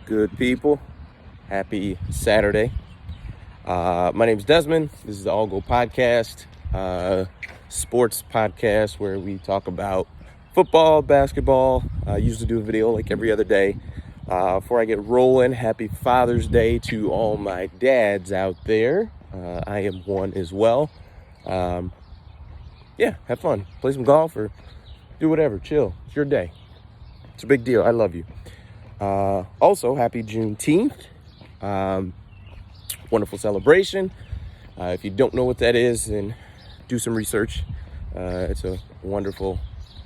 good people? Happy Saturday. My name is Desmond. This is the All Go Podcast, sports podcast where we talk about football, basketball. I usually do a video like every other day. Before I get rolling, happy Father's Day to all my dads out there. I am one as well. Have fun. Play some golf or do whatever. Chill. It's your day. It's a big deal. I love you. Also, happy Juneteenth. Wonderful celebration. If you don't know what that is, then do some research. It's a wonderful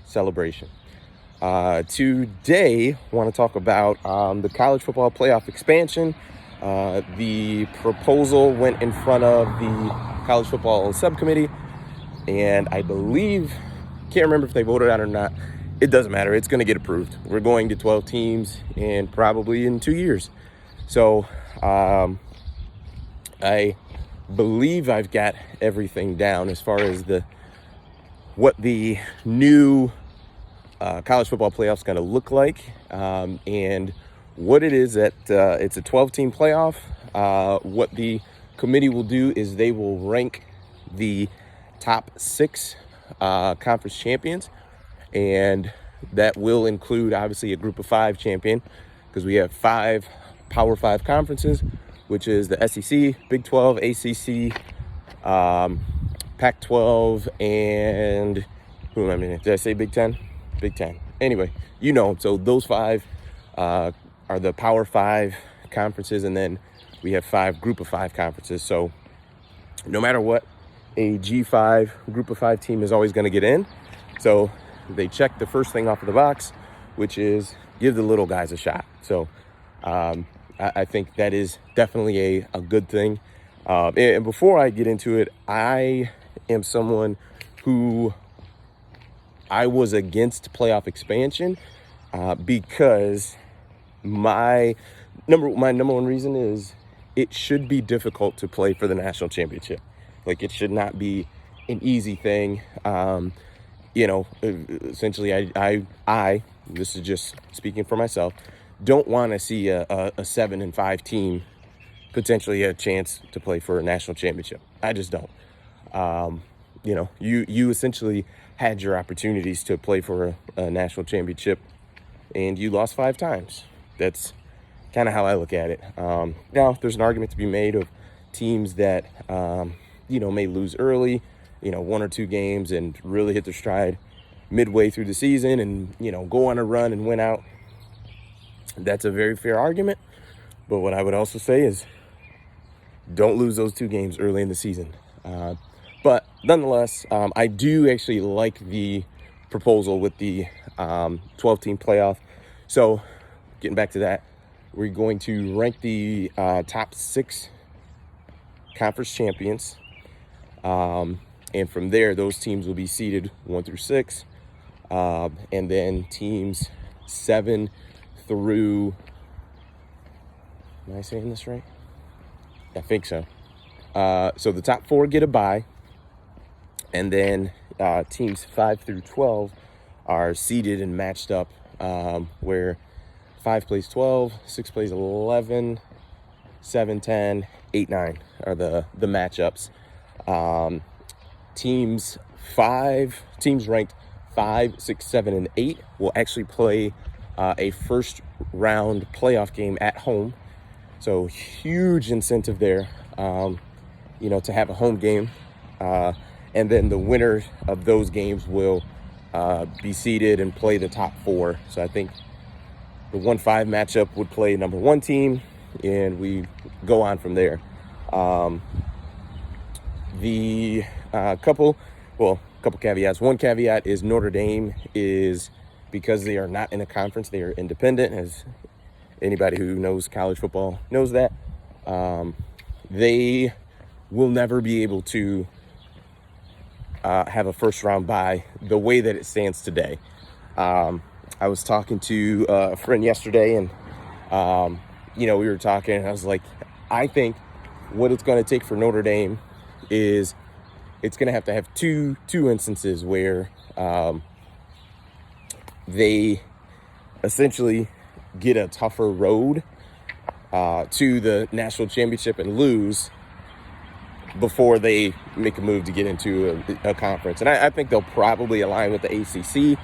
celebration. Today, I want to talk about the college football playoff expansion. The proposal went in front of the college football subcommittee, and I believe, can't remember if they voted on it or not. It doesn't matter. It's going to get approved. We're going to 12 teams and probably in 2 years. So I believe I've got everything down as far as what the new college football playoffs going to look like, and what it is that it's a 12-team playoff. What the committee will do is they will rank the top 6 conference champions, and that will include obviously a group of 5 champion, because we have 5 Power 5 conferences, which is the SEC, Big 12, ACC, Pac-12, and who am I meaning? Did I say Big 10? Big 10. Anyway, you know, so those 5 are the Power 5 conferences, and then we have 5 Group of 5 conferences. So no matter what, a G5 Group of 5 team is always going to get in. So they check the first thing off of the box, which is give the little guys a shot. So I think that is definitely a good thing. And before I get into it, I am someone who I was against playoff expansion because my number one reason is it should be difficult to play for the national championship. Like, it should not be an easy thing. Essentially, I this is just speaking for myself, don't want to see a 7-5 team potentially a chance to play for a national championship. I just don't. You essentially had your opportunities to play for a national championship, and you lost 5 times. That's kind of how I look at it. Now, there's an argument to be made of teams that may lose early, 1 or 2 games, and really hit their stride midway through the season and, go on a run and win out. That's a very fair argument. But what I would also say is don't lose those 2 games early in the season. But nonetheless, I do actually like the proposal with the 12-team playoff. So getting back to that, we're going to rank the top 6 conference champions. And from there, those teams will be seeded 1 through 6. And then teams 7 through, am I saying this right? I think so. So the top 4 get a bye. And then teams 5 through 12 are seeded and matched up, where 5 plays 12, 6 plays 11, 7, 10, 8, 9 are the matchups. Teams ranked 5, 6, 7, and 8 will actually play a first round playoff game at home. So huge incentive there, to have a home game. And then the winner of those games will be seeded and play the top 4. So I think the 1-5 matchup would play number 1 team, and we go on from there. Couple caveats. One caveat is Notre Dame is, because they are not in a conference, they are independent, as anybody who knows college football knows that. They will never be able to have a first round bye the way that it stands today. I was talking to a friend yesterday, and we were talking, and I was like, I think what it's going to take for Notre Dame is it's going to have two instances where they essentially get a tougher road to the national championship and lose before they make a move to get into a conference. And I think they'll probably align with the ACC.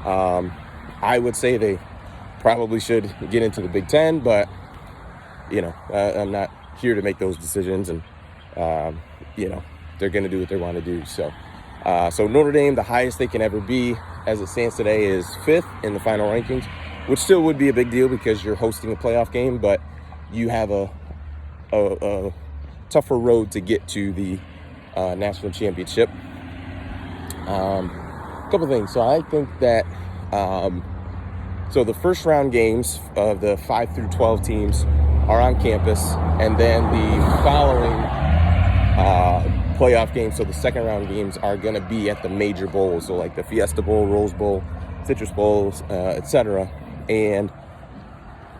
I would say they probably should get into the Big Ten, but, I'm not here to make those decisions. And, they're going to do what they want to do. So Notre Dame, the highest they can ever be as it stands today, is 5th in the final rankings, which still would be a big deal because you're hosting a playoff game, but you have a tougher road to get to the national championship. A couple things. So I think that so the first round games of the 5 through 12 teams are on campus, and then the following playoff games, so the second round games, are going to be at the major bowls, so like the Fiesta Bowl, Rose Bowl, Citrus Bowls, etc. And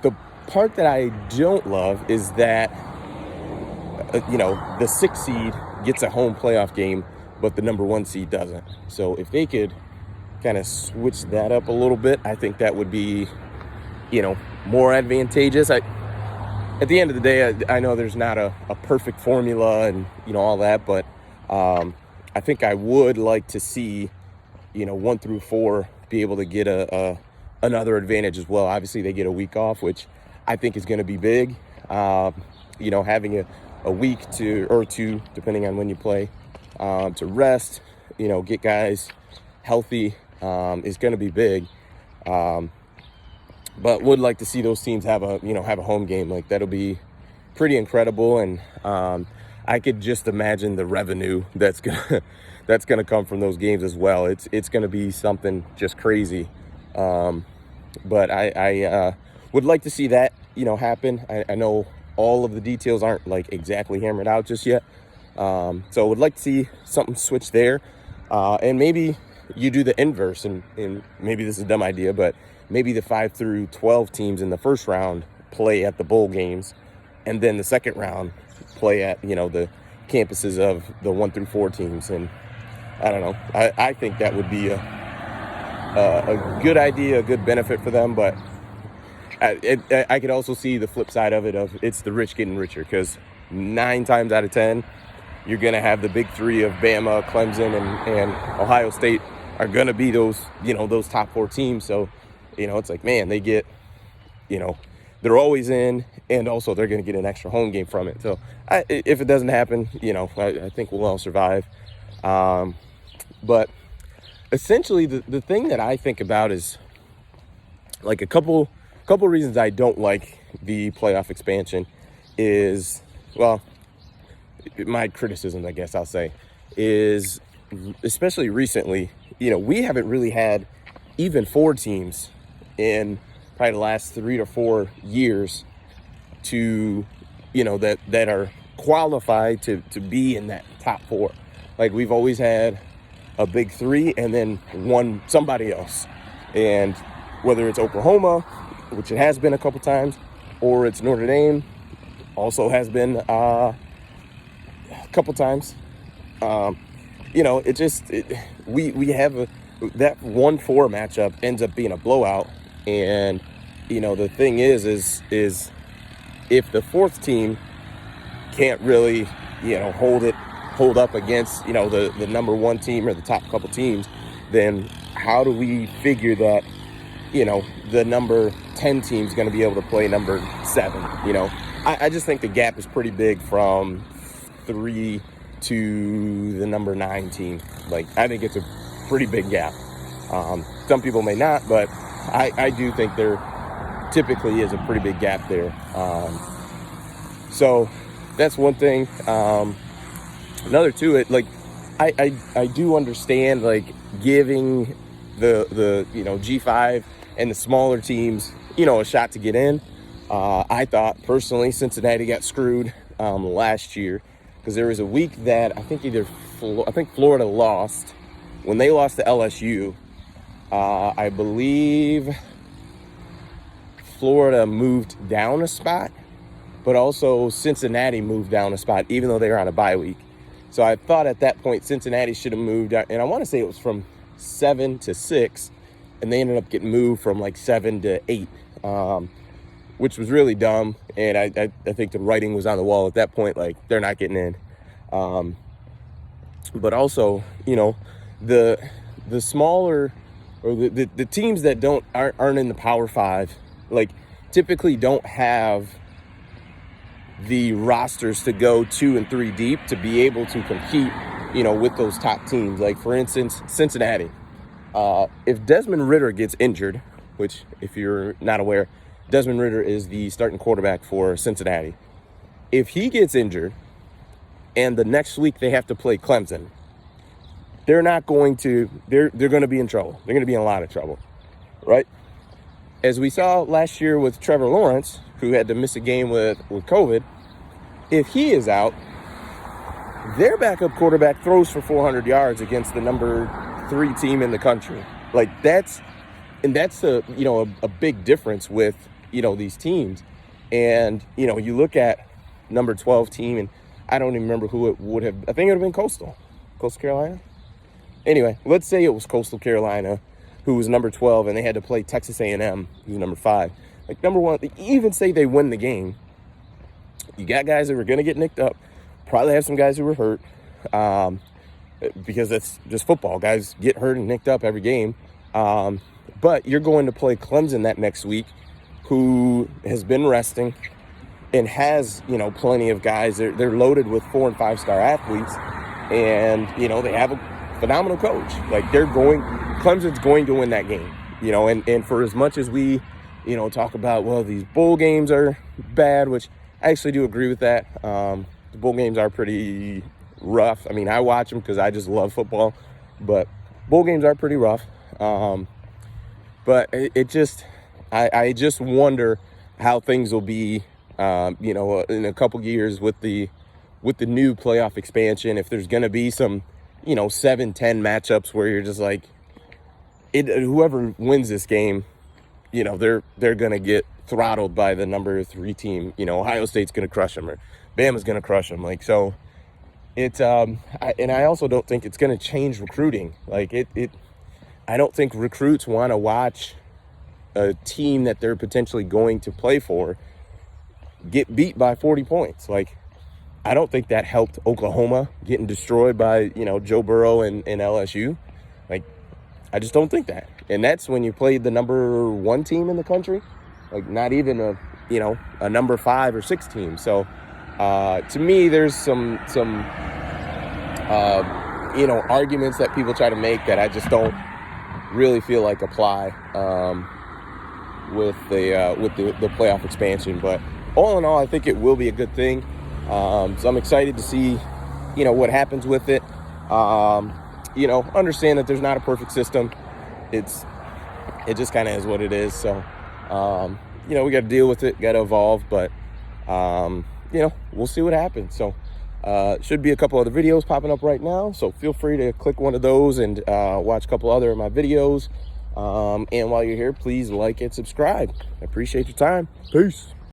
the part that I don't love is that the 6th seed gets a home playoff game, but the number 1 seed doesn't. So if they could kind of switch that up a little bit, I think that would be, more advantageous. At the end of the day, I know there's not a perfect formula and, all that, but I think I would like to see, 1 through 4 be able to get another advantage as well. Obviously, they get a week off, which I think is going to be big. Having a week or two, depending on when you play, to rest, get guys healthy is going to be big. But would like to see those teams have a home game. Like, that'll be pretty incredible. And I could just imagine the revenue that's gonna come from those games as well. It's gonna be something just crazy. But I would like to see that, happen. I know all of the details aren't like exactly hammered out just yet. So would like to see something switch there. And maybe you do the inverse, and maybe this is a dumb idea, but maybe the 5 through 12 teams in the first round play at the bowl games, and then the second round play at, the campuses of the 1 through 4 teams. And I don't know. I think that would be a good idea, a good benefit for them. But I could also see the flip side of it, of it's the rich getting richer, because 9 times out of 10, you're going to have the big 3 of Bama, Clemson, and Ohio State are going to be those, those top 4 teams. So, it's like, man, they get, they're always in, and also they're going to get an extra home game from it. So if it doesn't happen, I think we'll all survive. But essentially the thing that I think about is like a couple reasons I don't like the playoff expansion is, well, my criticism, I guess I'll say, is especially recently, we haven't really had even 4 teams in probably the last 3 to 4 years to, that are qualified to be in that top 4. Like, we've always had a big 3 and then somebody else. And whether it's Oklahoma, which it has been a couple times, or it's Notre Dame, also has been a couple times. We have that 1-4 matchup ends up being a blowout. And, the thing is if the 4th team can't really, hold up against, the number 1 team or the top couple teams, then how do we figure that, the number 10 team is going to be able to play number 7? I just think the gap is pretty big from 3 to the number 9 team. Like, I think it's a pretty big gap. Some people may not, but I do think there typically is a pretty big gap there. So that's one thing. Another to it, like, I do understand, like, giving the G5 and the smaller teams, a shot to get in. I thought personally Cincinnati got screwed last year, because there was a week that I think Florida lost. When they lost to LSU, I believe Florida moved down a spot, but also Cincinnati moved down a spot, even though they were on a bye week. So I thought at that point Cincinnati should have moved out, and I want to say it was from 7 to 6, and they ended up getting moved from like 7 to 8. which was really dumb. And I think the writing was on the wall at that point. Like, they're not getting in. But also, you know, the smaller, or the teams that aren't in the Power Five, like, typically don't have the rosters to go 2 and 3 deep to be able to compete, you know, with those top teams. Like, for instance, Cincinnati. If Desmond Ridder gets injured, which, if you're not aware, Desmond Ridder is the starting quarterback for Cincinnati. If he gets injured and the next week they have to play Clemson, they're going to be in trouble. They're going to be in a lot of trouble, right? As we saw last year with Trevor Lawrence, who had to miss a game with COVID, if he is out, their backup quarterback throws for 400 yards against the number 3 team in the country. Like, that's a, you know, a big difference with, you know, these teams. And, you know, you look at number 12 team, and I don't even remember who it would have. I think it would have been Coastal Carolina. Anyway, let's say it was Coastal Carolina, who was number 12, and they had to play Texas A&M, who's number 5. Like, number 1, even say they win the game, you got guys that were going to get nicked up. Probably have some guys who were hurt, because that's just football. Guys get hurt and nicked up every game. But you're going to play Clemson that next week, who has been resting and has, you know, plenty of guys. They're loaded with 4- and 5-star athletes, and, you know, they have a phenomenal coach. Like, Clemson's going to win that game, you know, and for as much as we, you know, talk about, well, these bowl games are bad, which I actually do agree with that. The bowl games are pretty rough. I mean, I watch them because I just love football, but bowl games are pretty rough. But it just, I just wonder how things will be, you know, in a couple years with the new playoff expansion. If there's going to be some, you know, 7-10 matchups where you're just like, whoever wins this game, you know, they're going to get throttled by the number 3 team. You know, Ohio State's going to crush them, or Bama's going to crush them. Like, so it's, and I also don't think it's going to change recruiting. Like, I don't think recruits want to watch a team that they're potentially going to play for get beat by 40 points. Like, I don't think that helped Oklahoma getting destroyed by, you know, Joe Burrow and LSU. Like, I just don't think that. And that's when you played the number 1 team in the country, like, not even a number 5 or 6 team. So to me, there's some you know, arguments that people try to make that I just don't really feel like apply with the playoff expansion. But all in all, I think it will be a good thing. So I'm excited to see, you know, what happens with it. You know, understand that there's not a perfect system. It just kind of is what it is. So, you know, we got to deal with it, got to evolve, but, you know, we'll see what happens. So, should be a couple other videos popping up right now. So feel free to click one of those and, watch a couple other of my videos. And while you're here, please like and subscribe. I appreciate your time. Peace.